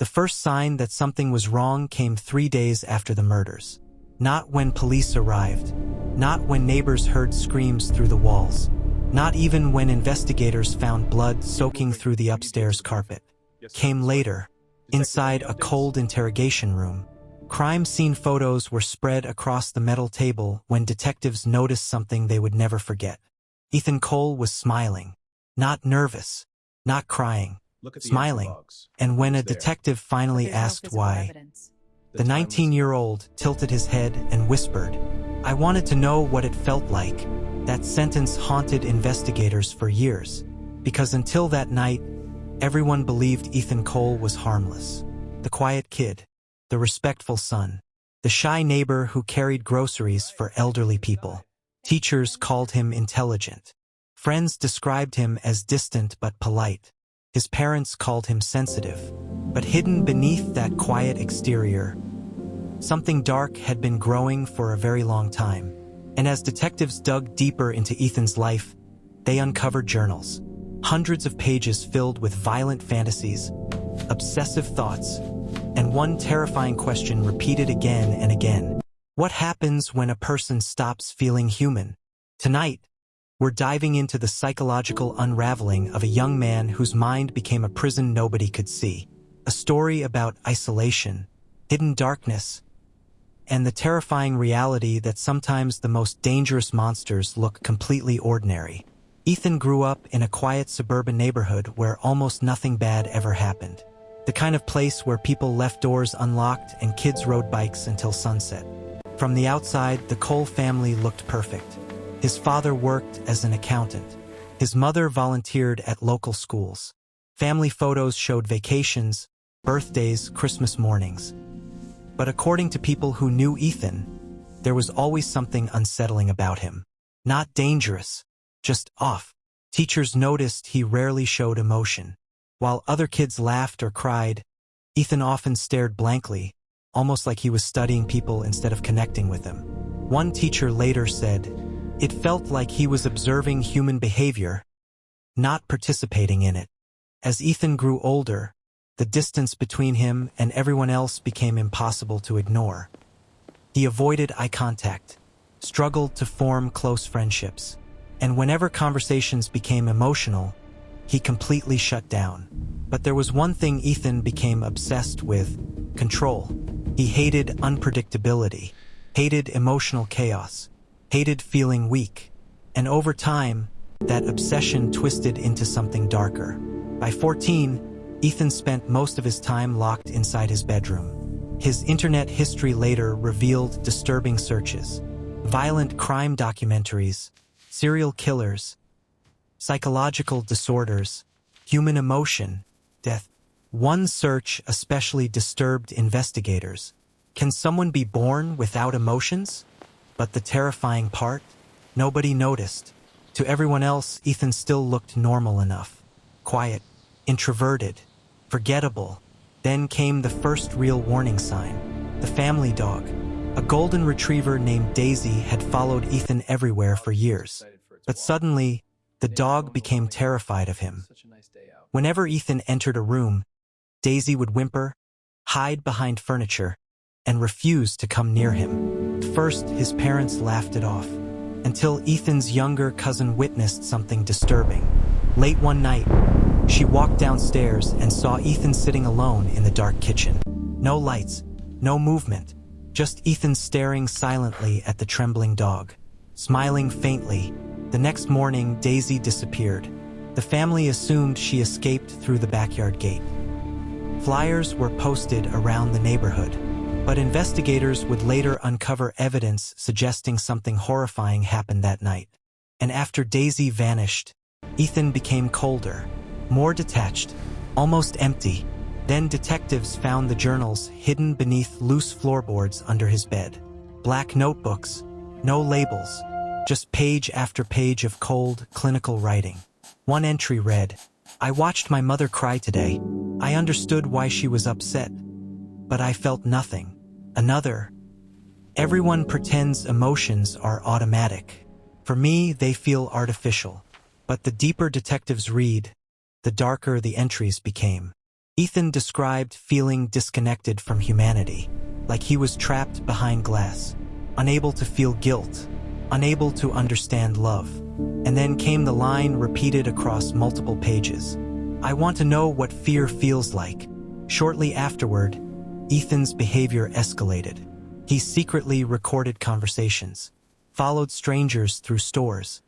The first sign that something was wrong came 3 days after the murders. Not when police arrived. Not when neighbors heard screams through the walls. Not even when investigators found blood soaking through the upstairs carpet. Came later, inside a cold interrogation room. Crime scene photos were spread across the metal table when detectives noticed something they would never forget. Ethan Cole was smiling. Not nervous. Not crying. Smiling. And when a detective finally asked why, the 19-year-old tilted his head and whispered, "I wanted to know what it felt like." That sentence haunted investigators for years, because until that night, everyone believed Ethan Cole was harmless. The quiet kid, the respectful son, the shy neighbor who carried groceries for elderly people. Teachers called him intelligent. Friends described him as distant but polite. His parents called him sensitive. But hidden beneath that quiet exterior, something dark had been growing for a very long time. And as detectives dug deeper into Ethan's life, they uncovered journals. Hundreds of pages filled with violent fantasies, obsessive thoughts, and one terrifying question repeated again and again. What happens when a person stops feeling human? Tonight, we're diving into the psychological unraveling of a young man whose mind became a prison nobody could see. A story about isolation, hidden darkness, and the terrifying reality that sometimes the most dangerous monsters look completely ordinary. Ethan grew up in a quiet suburban neighborhood where almost nothing bad ever happened. The kind of place where people left doors unlocked and kids rode bikes until sunset. From the outside, the Cole family looked perfect. His father worked as an accountant. His mother volunteered at local schools. Family photos showed vacations, birthdays, Christmas mornings. But according to people who knew Ethan, there was always something unsettling about him. Not dangerous, just off. Teachers noticed he rarely showed emotion. While other kids laughed or cried, Ethan often stared blankly, almost like he was studying people instead of connecting with them. One teacher later said, "It felt like he was observing human behavior, not participating in it." As Ethan grew older, the distance between him and everyone else became impossible to ignore. He avoided eye contact, struggled to form close friendships, and whenever conversations became emotional, he completely shut down. But there was one thing Ethan became obsessed with: control. He hated unpredictability, hated emotional chaos, hated feeling weak, and over time, that obsession twisted into something darker. By 14, Ethan spent most of his time locked inside his bedroom. His internet history later revealed disturbing searches, violent crime documentaries, serial killers, psychological disorders, human emotion, death. One search especially disturbed investigators. Can someone be born without emotions? But the terrifying part? Nobody noticed. To everyone else, Ethan still looked normal enough. Quiet, introverted, forgettable. Then came the first real warning sign. The family dog. A golden retriever named Daisy had followed Ethan everywhere for years. But suddenly, the dog became terrified of him. Whenever Ethan entered a room, Daisy would whimper, hide behind furniture, and refuse to come near him. At first, his parents laughed it off, until Ethan's younger cousin witnessed something disturbing. Late one night, she walked downstairs and saw Ethan sitting alone in the dark kitchen. No lights, no movement, just Ethan staring silently at the trembling dog, smiling faintly. The next morning, Daisy disappeared. The family assumed she escaped through the backyard gate. Flyers were posted around the neighborhood, but investigators would later uncover evidence suggesting something horrifying happened that night. And after Daisy vanished, Ethan became colder, more detached, almost empty. Then detectives found the journals hidden beneath loose floorboards under his bed. Black notebooks, no labels, just page after page of cold, clinical writing. One entry read, "I watched my mother cry today. I understood why she was upset, but I felt nothing." Another, "Everyone pretends emotions are automatic. For me, they feel artificial." But the deeper detectives read, the darker the entries became. Ethan described feeling disconnected from humanity, like he was trapped behind glass, unable to feel guilt, unable to understand love. And then came the line repeated across multiple pages. "I want to know what fear feels like." Shortly afterward, Ethan's behavior escalated. He secretly recorded conversations, followed strangers through stores,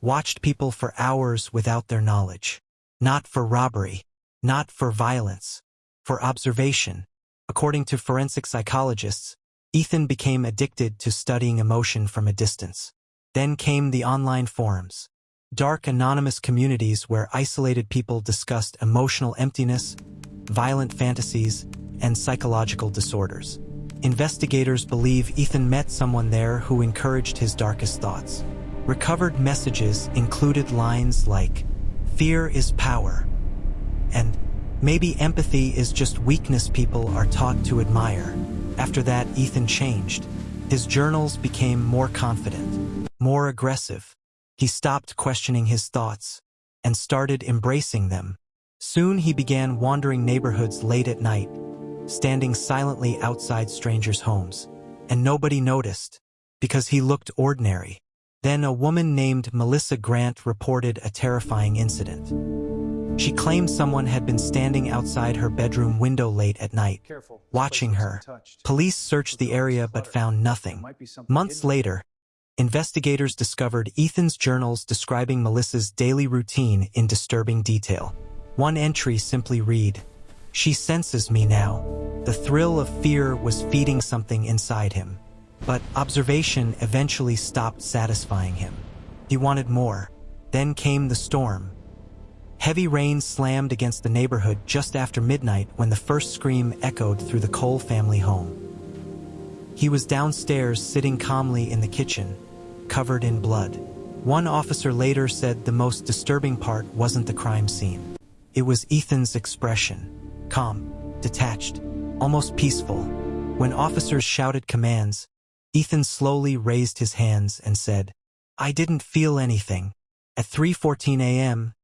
watched people for hours without their knowledge. Not for robbery, not for violence, for observation. According to forensic psychologists, Ethan became addicted to studying emotion from a distance. Then came the online forums, dark anonymous communities where isolated people discussed emotional emptiness, violent fantasies, and psychological disorders. Investigators believe Ethan met someone there who encouraged his darkest thoughts. Recovered messages included lines like, "Fear is power," and "Maybe empathy is just weakness people are taught to admire." After that, Ethan changed. His journals became more confident, more aggressive. He stopped questioning his thoughts and started embracing them. Soon he began wandering neighborhoods late at night, standing silently outside strangers' homes. And nobody noticed, because he looked ordinary. Then a woman named Melissa Grant reported a terrifying incident. She claimed someone had been standing outside her bedroom window late at night, watching her. Police searched the area but found nothing. Months later, investigators discovered Ethan's journals describing Melissa's daily routine in disturbing detail. One entry simply read, "She senses me now." The thrill of fear was feeding something inside him. But observation eventually stopped satisfying him. He wanted more. Then came the storm. Heavy rain slammed against the neighborhood just after midnight when the first scream echoed through the Cole family home. He was downstairs sitting calmly in the kitchen, covered in blood. One officer later said the most disturbing part wasn't the crime scene. It was Ethan's expression. Calm, detached, almost peaceful. When officers shouted commands, Ethan slowly raised his hands and said, "I didn't feel anything." At 3:14 a.m.,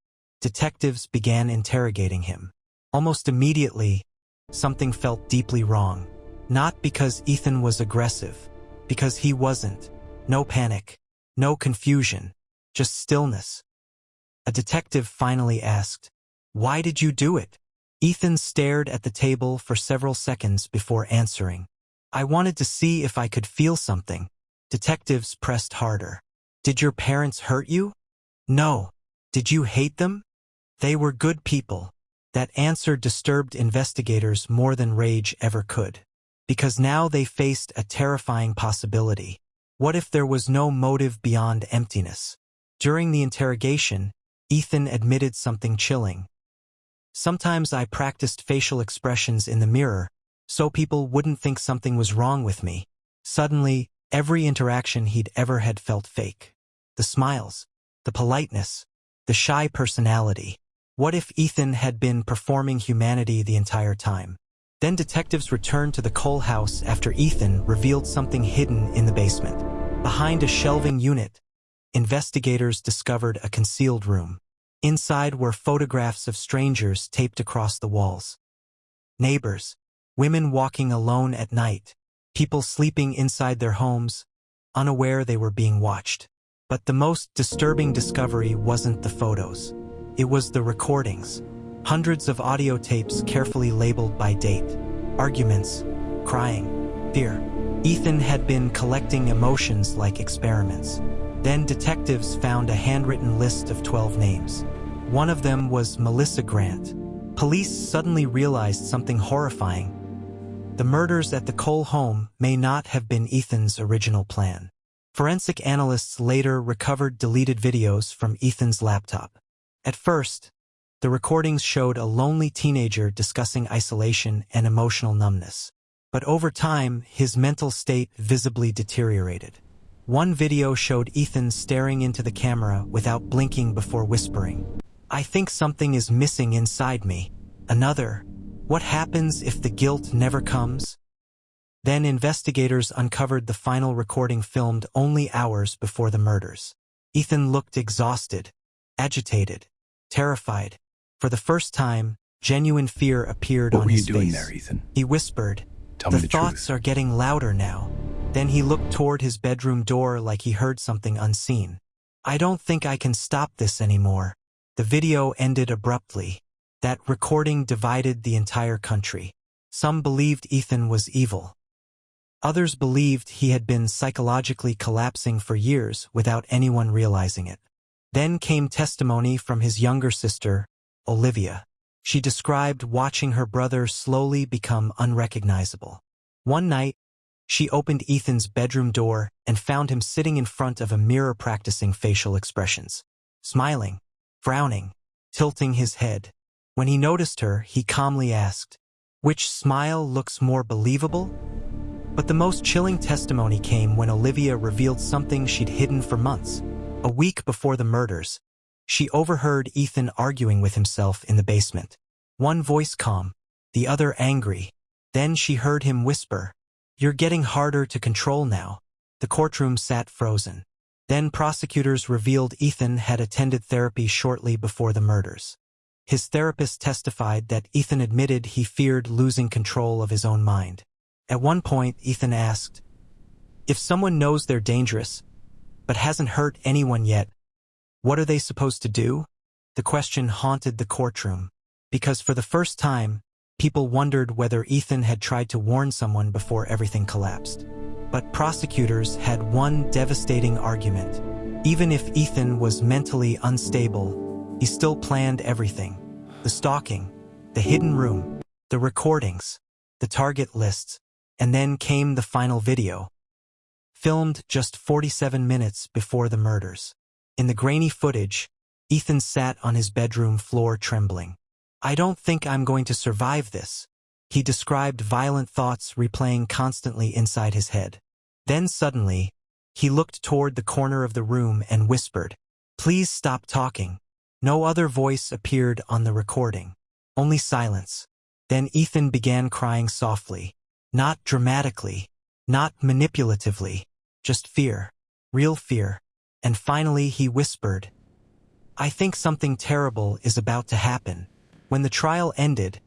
detectives began interrogating him. Almost immediately, something felt deeply wrong. Not because Ethan was aggressive, because he wasn't. No panic, no confusion, just stillness. A detective finally asked, "Why did you do it?" Ethan stared at the table for several seconds before answering. "I wanted to see if I could feel something." Detectives pressed harder. "Did your parents hurt you?" "No." "Did you hate them?" "They were good people." That answer disturbed investigators more than rage ever could. Because now they faced a terrifying possibility. What if there was no motive beyond emptiness? During the interrogation, Ethan admitted something chilling. "Sometimes I practiced facial expressions in the mirror, so people wouldn't think something was wrong with me." Suddenly, every interaction he'd ever had felt fake. The smiles, the politeness, the shy personality. What if Ethan had been performing humanity the entire time? Then detectives returned to the Cole house after Ethan revealed something hidden in the basement. Behind a shelving unit, investigators discovered a concealed room. Inside were photographs of strangers taped across the walls. Neighbors, women walking alone at night, people sleeping inside their homes, unaware they were being watched. But the most disturbing discovery wasn't the photos. It was the recordings. Hundreds of audio tapes carefully labeled by date. Arguments, crying, fear. Ethan had been collecting emotions like experiments. Then detectives found a handwritten list of 12 names. One of them was Melissa Grant. Police suddenly realized something horrifying. The murders at the Cole home may not have been Ethan's original plan. Forensic analysts later recovered deleted videos from Ethan's laptop. At first, the recordings showed a lonely teenager discussing isolation and emotional numbness. But over time, his mental state visibly deteriorated. One video showed Ethan staring into the camera without blinking before whispering, "I think something is missing inside me." Another, "What happens if the guilt never comes?" Then investigators uncovered the final recording filmed only hours before the murders. Ethan looked exhausted, agitated, terrified. For the first time, Genuine fear appeared What on were you his doing face. there, Ethan? He whispered, Tell me "The the thoughts truth. are getting louder now." Then he looked toward his bedroom door like he heard something unseen. "I don't think I can stop this anymore." The video ended abruptly. That recording divided the entire country. Some believed Ethan was evil. Others believed he had been psychologically collapsing for years without anyone realizing it. Then came testimony from his younger sister, Olivia. She described watching her brother slowly become unrecognizable. One night, she opened Ethan's bedroom door and found him sitting in front of a mirror practicing facial expressions, smiling, frowning, tilting his head. When he noticed her, he calmly asked, "Which smile looks more believable?" But the most chilling testimony came when Olivia revealed something she'd hidden for months. A week before the murders, she overheard Ethan arguing with himself in the basement. One voice calm, the other angry. Then she heard him whisper, "You're getting harder to control now." The courtroom sat frozen. Then prosecutors revealed Ethan had attended therapy shortly before the murders. His therapist testified that Ethan admitted he feared losing control of his own mind. At one point, Ethan asked, "If someone knows they're dangerous, but hasn't hurt anyone yet, what are they supposed to do?" The question haunted the courtroom, because for the first time, people wondered whether Ethan had tried to warn someone before everything collapsed. But prosecutors had one devastating argument. Even if Ethan was mentally unstable, he still planned everything. The stalking, the hidden room, the recordings, the target lists, and then came the final video, filmed just 47 minutes before the murders. In the grainy footage, Ethan sat on his bedroom floor trembling. "I don't think I'm going to survive this." He described violent thoughts replaying constantly inside his head. Then suddenly, he looked toward the corner of the room and whispered, "Please stop talking." No other voice appeared on the recording. Only silence. Then Ethan began crying softly. Not dramatically, not manipulatively, just fear. Real fear. And finally he whispered, "I think something terrible is about to happen." When the trial ended,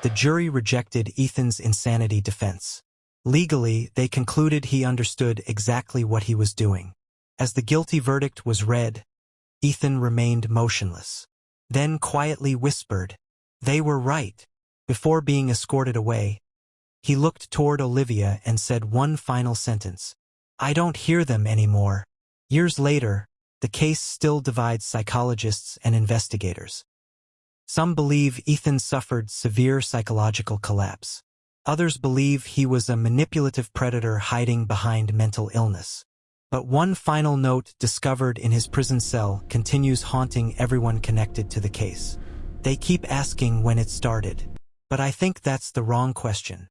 the jury rejected Ethan's insanity defense. Legally, they concluded he understood exactly what he was doing. As the guilty verdict was read, Ethan remained motionless. Then quietly whispered, "They were right." Before being escorted away, he looked toward Olivia and said one final sentence, "I don't hear them anymore." Years later, the case still divides psychologists and investigators. Some believe Ethan suffered severe psychological collapse. Others believe he was a manipulative predator hiding behind mental illness. But one final note discovered in his prison cell continues haunting everyone connected to the case. They keep asking when it started. But I think that's the wrong question.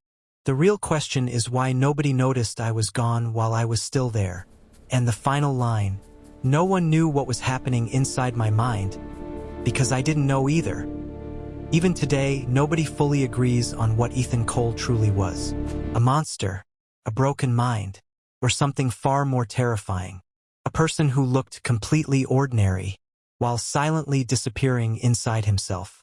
The real question is why nobody noticed I was gone while I was still there. And the final line, "No one knew what was happening inside my mind, because I didn't know either." Even today, nobody fully agrees on what Ethan Cole truly was. A monster, a broken mind, or something far more terrifying. A person who looked completely ordinary, while silently disappearing inside himself.